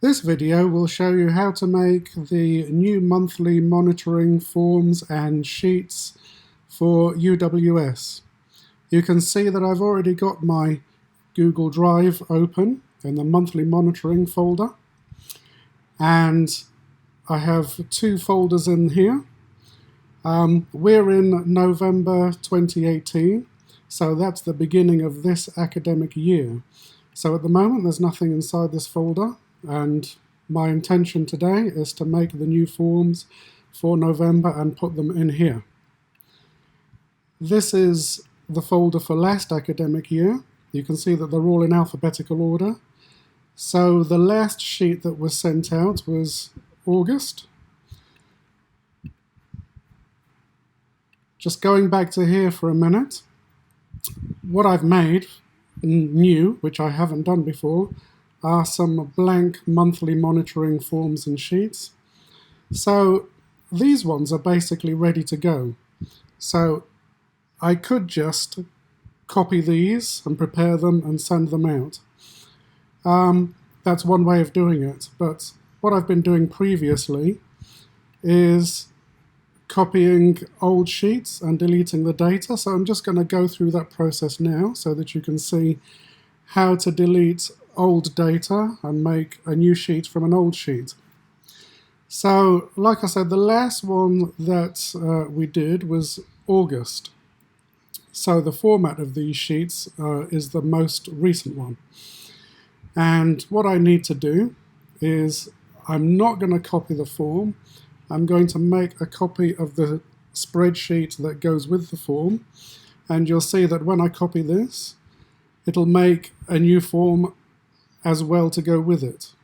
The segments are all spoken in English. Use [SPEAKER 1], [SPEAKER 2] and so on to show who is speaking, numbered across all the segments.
[SPEAKER 1] This video will show you how to make the new monthly monitoring forms and sheets for UWS. You can see that I've already got my Google Drive open in the monthly monitoring folder, and I have two folders in here. We're in November 2018, so that's the beginning of this academic year. So at the moment there's nothing inside this folder, and my intention today is to make the new forms for November and put them in here. This is the folder for last academic year. You can see that they're all in alphabetical order. So the last sheet that was sent out was August. Just going back to here for a minute, what I've made new, which I haven't done before, are some blank monthly monitoring forms and sheets. So these ones are basically ready to go. So I could just copy these and prepare them and send them out. That's one way of doing it, but what I've been doing previously is copying old sheets and deleting the data. So I'm just going to go through that process now so that you can see how to delete old data and make a new sheet from an old sheet. So, like I said, the last one that we did was August. So the format of these sheets is the most recent one. And what I need to do is, I'm not going to copy the form. I'm going to make a copy of the spreadsheet that goes with the form. And you'll see that when I copy this, it'll make a new form as well to go with it.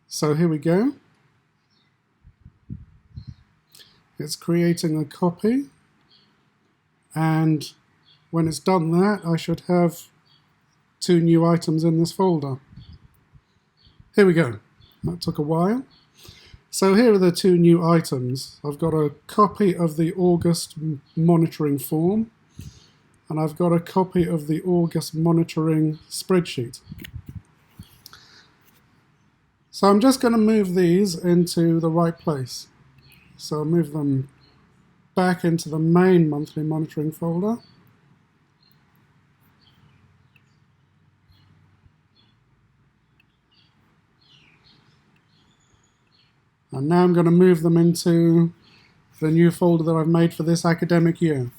[SPEAKER 1] So here we go. It's creating a copy, and when it's done that, I should have two new items in this folder. Here we go. That took a while. So here are the two new items. I've got a copy of the August monitoring form, and I've got a copy of the August monitoring spreadsheet. So I'm just going to move these into the right place. So I'll move them back into the main monthly monitoring folder. And now I'm going to move them into the new folder that I've made for this academic year.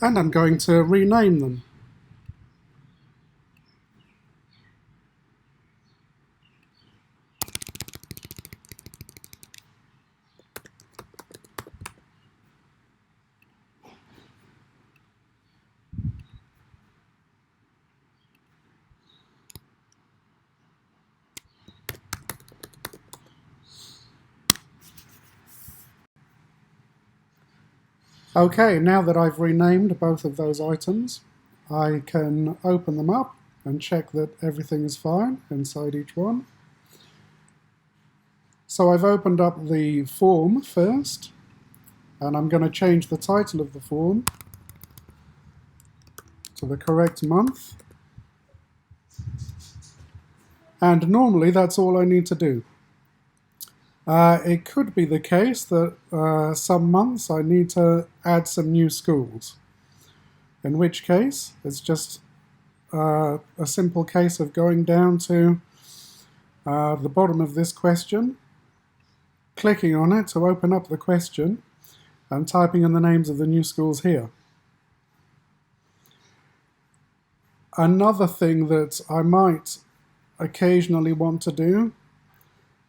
[SPEAKER 1] And I'm going to rename them. Okay, now that I've renamed both of those items, I can open them up and check that everything is fine inside each one. So I've opened up the form first, and I'm going to change the title of the form to the correct month. And normally that's all I need to do. It could be the case that some months I need to add some new schools, in which case it's just a simple case of going down to the bottom of this question, clicking on it to open up the question, and typing in the names of the new schools here. Another thing that I might occasionally want to do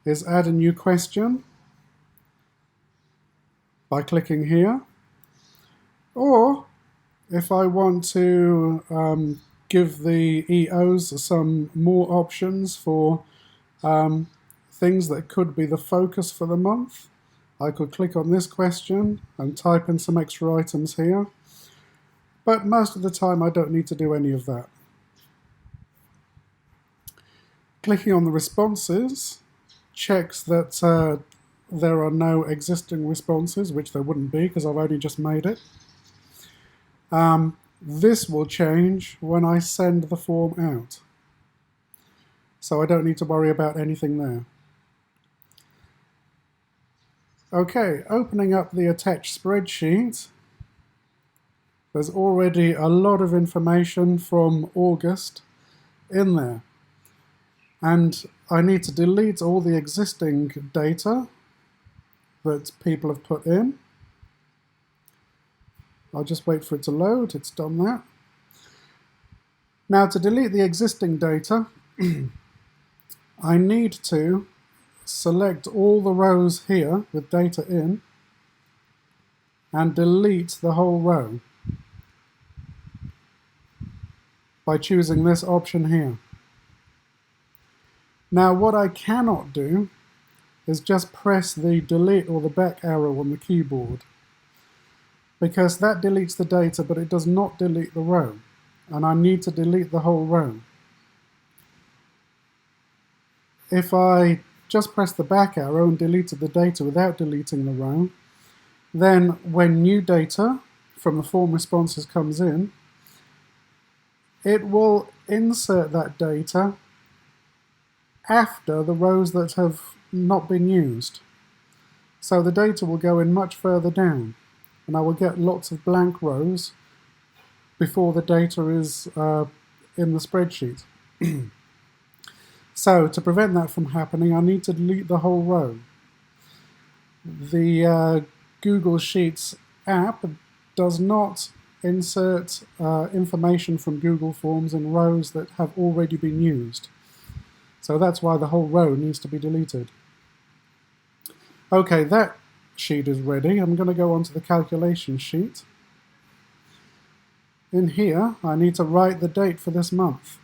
[SPEAKER 1] is add a new question by clicking here. Or if I want to give the EOs some more options for things that could be the focus for the month, I could click on this question and type in some extra items here. But most of the time I don't need to do any of that. Clicking on the responses checks that there are no existing responses, which there wouldn't be because I've only just made it. This will change when I send the form out. So I don't need to worry about anything there. Okay, opening up the attached spreadsheet, there's already a lot of information from August in there. And I need to delete all the existing data that people have put in. I'll just wait for it to load. It's done that. Now, to delete the existing data, I need to select all the rows here with data in and delete the whole row by choosing this option here. Now, what I cannot do is just press the delete or the back arrow on the keyboard, because that deletes the data, but it does not delete the row, and I need to delete the whole row. If I just press the back arrow and deleted the data without deleting the row, then when new data from the form responses comes in, it will insert that data after the rows that have not been used. So the data will go in much further down, and I will get lots of blank rows before the data is in the spreadsheet. So to prevent that from happening, I need to delete the whole row. The Google Sheets app does not insert information from Google Forms in rows that have already been used. So that's why the whole row needs to be deleted. Okay, that sheet is ready. I'm going to go on to the calculation sheet. In here, I need to write the date for this month,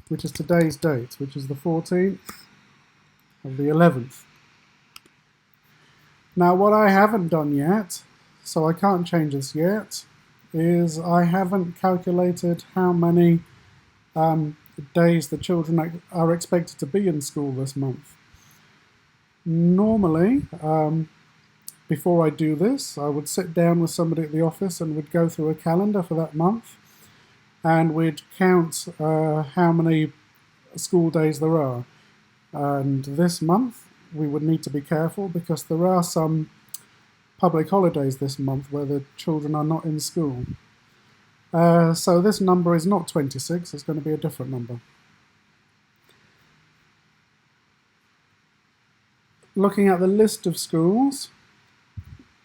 [SPEAKER 1] which is today's date, which is the 14th of the 11th. Now, what I haven't done yet, so I can't change this yet, is I haven't calculated how many days the children are expected to be in school this month. Normally, before I do this, I would sit down with somebody at the office and we'd go through a calendar for that month, and we'd count how many school days there are. And this month, we would need to be careful because there are some public holidays this month where the children are not in school. So this number is not 26, it's going to be a different number. Looking at the list of schools,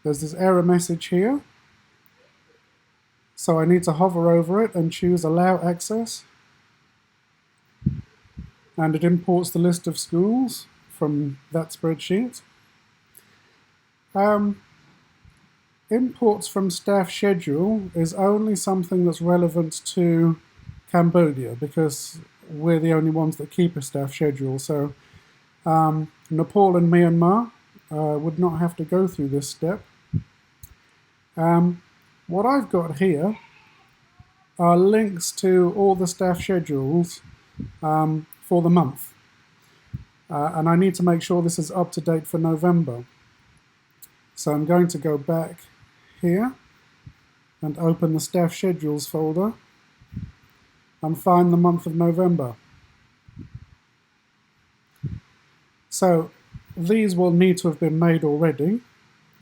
[SPEAKER 1] there's this error message here. So I need to hover over it and choose Allow Access. And it imports the list of schools from that spreadsheet. Imports from staff schedule is only something that's relevant to Cambodia because we're the only ones that keep a staff schedule. So Nepal and Myanmar would not have to go through this step. What I've got here are links to all the staff schedules for the month. And I need to make sure this is up to date for November. So I'm going to go back here and open the staff schedules folder and find the month of November. So these will need to have been made already,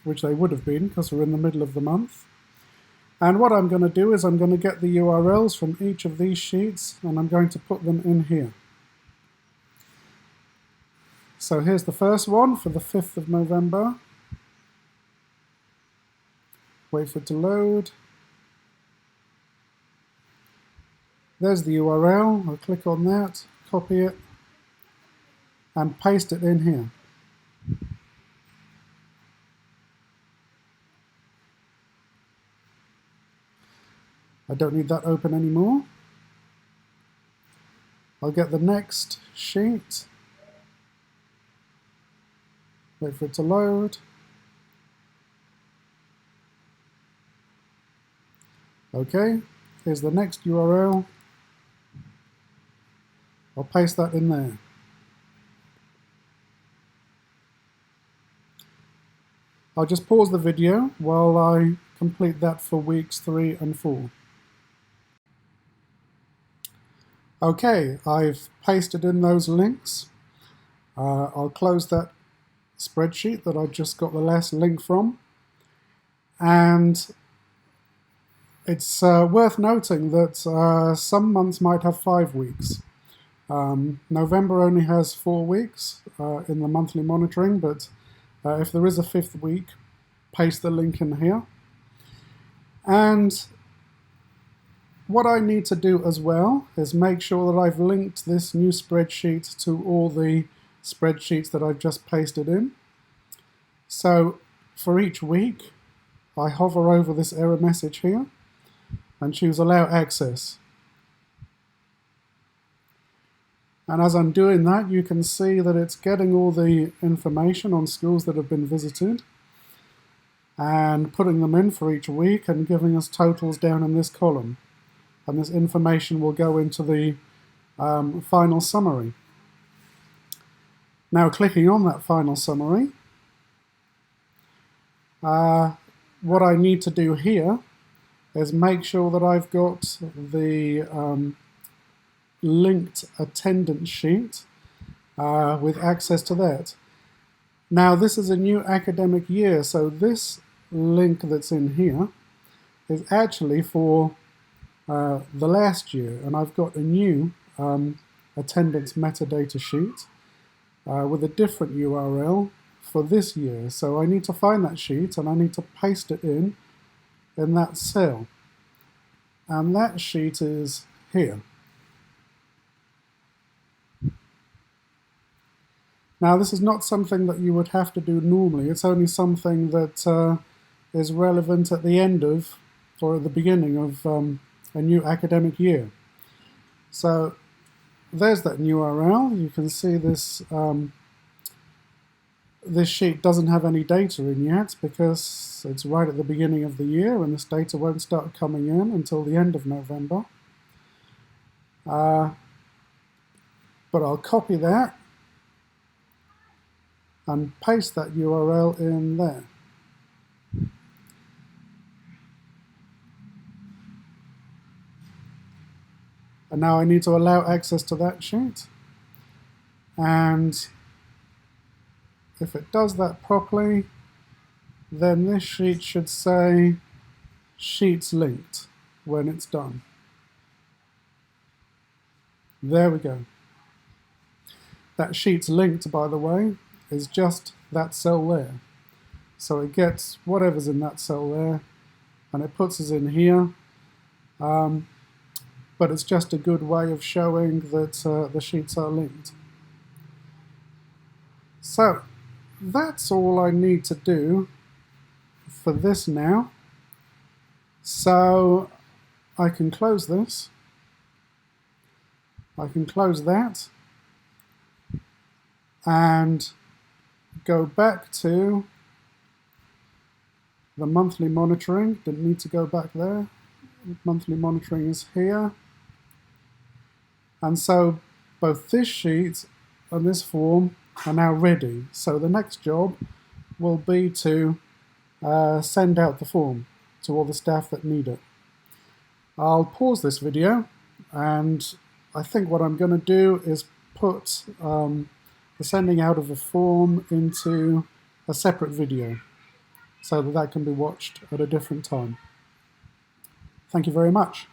[SPEAKER 1] which they would have been because we're in the middle of the month. And what I'm going to do is I'm going to get the URLs from each of these sheets and I'm going to put them in here. So here's the first one for the 5th of November. Wait for it to load. There's the URL. I'll click on that, copy it, and paste it in here. I don't need that open anymore. I'll get the next sheet. Wait for it to load. Okay, here's the next URL. I'll paste that in there. I'll just pause the video while I complete that for weeks 3 and 4. Okay, I've pasted in those links. I'll close that spreadsheet that I just got the last link from. And it's worth noting that some months might have 5 weeks. November only has 4 weeks in the monthly monitoring, but if there is a 5th week, paste the link in here. And what I need to do as well is make sure that I've linked this new spreadsheet to all the spreadsheets that I've just pasted in. So for each week, I hover over this error message here and choose Allow Access. And as I'm doing that, you can see that it's getting all the information on schools that have been visited and putting them in for each week and giving us totals down in this column. And this information will go into the final summary. Now, clicking on that final summary, what I need to do here is make sure that I've got the linked attendance sheet with access to that. Now, this is a new academic year, so this link that's in here is actually for the last year, and I've got a new attendance metadata sheet with a different URL for this year. So I need to find that sheet and I need to paste it in that cell. And that sheet is here. Now, this is not something that you would have to do normally. It's only something that is relevant at the end of, or at the beginning of a new academic year. So there's that URL. You can see this this sheet doesn't have any data in yet because it's right at the beginning of the year, and this data won't start coming in until the end of November. But I'll copy that and paste that URL in there. And now I need to allow access to that sheet. And if it does that properly, then this sheet should say Sheets Linked when it's done. There we go. That Sheets Linked, by the way, is just that cell there. So it gets whatever's in that cell there, and it puts us in here. But it's just a good way of showing that the sheets are linked. So that's all I need to do for this now. So I can close this. I can close that and go back to the monthly monitoring. Didn't need to go back there. Monthly monitoring is here. And so both this sheet and this form are now ready. So the next job will be to send out the form to all the staff that need it. I'll pause this video, and I think what I'm going to do is put the sending out of the form into a separate video so that that can be watched at a different time. Thank you very much.